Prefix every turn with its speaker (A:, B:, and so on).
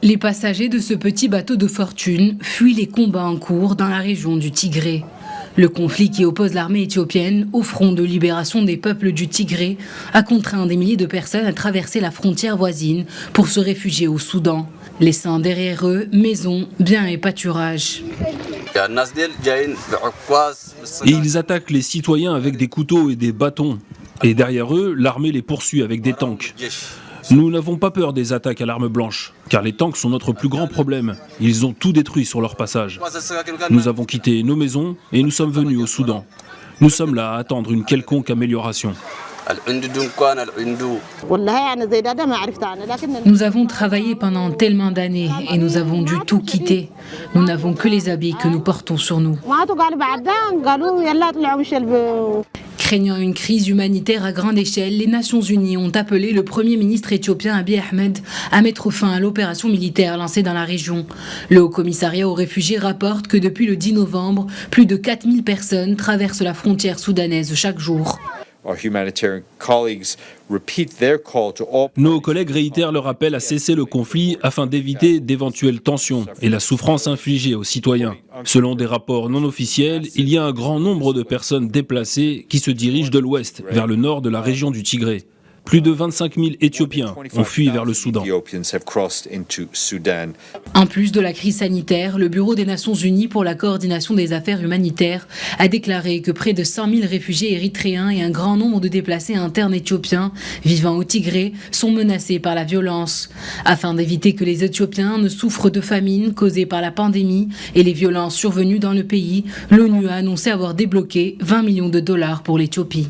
A: Les passagers de ce petit bateau de fortune fuient les combats en cours dans la région du Tigré. Le conflit qui oppose l'armée éthiopienne au front de libération des peuples du Tigré a contraint des milliers de personnes à traverser la frontière voisine pour se réfugier au Soudan, laissant derrière eux maisons, biens et pâturages.
B: Et ils attaquent les citoyens avec des couteaux et des bâtons. Et derrière eux, l'armée les poursuit avec des tanks. Nous n'avons pas peur des attaques à l'arme blanche, car les tanks sont notre plus grand problème. Ils ont tout détruit sur leur passage. Nous avons quitté nos maisons et nous sommes venus au Soudan. Nous sommes là à attendre une quelconque amélioration.
A: Nous avons travaillé pendant tellement d'années et nous avons dû tout quitter. Nous n'avons que les habits que nous portons sur nous. Craignant une crise humanitaire à grande échelle, les Nations Unies ont appelé le Premier ministre éthiopien Abiy Ahmed à mettre fin à l'opération militaire lancée dans la région. Le Haut-Commissariat aux réfugiés rapporte que depuis le 10 novembre, plus de 4000 personnes traversent la frontière soudanaise chaque jour.
B: Nos collègues réitèrent leur appel à cesser le conflit afin d'éviter d'éventuelles tensions et la souffrance infligée aux citoyens. Selon des rapports non officiels, il y a un grand nombre de personnes déplacées qui se dirigent de l'ouest vers le nord de la région du Tigré. Plus de 25 000 Éthiopiens ont fui vers le Soudan.
A: En plus de la crise sanitaire, le Bureau des Nations Unies pour la coordination des affaires humanitaires a déclaré que près de 100 000 réfugiés érythréens et un grand nombre de déplacés internes éthiopiens vivant au Tigré sont menacés par la violence. Afin d'éviter que les Éthiopiens ne souffrent de famine causée par la pandémie et les violences survenues dans le pays, l'ONU a annoncé avoir débloqué 20 millions de dollars pour l'Éthiopie.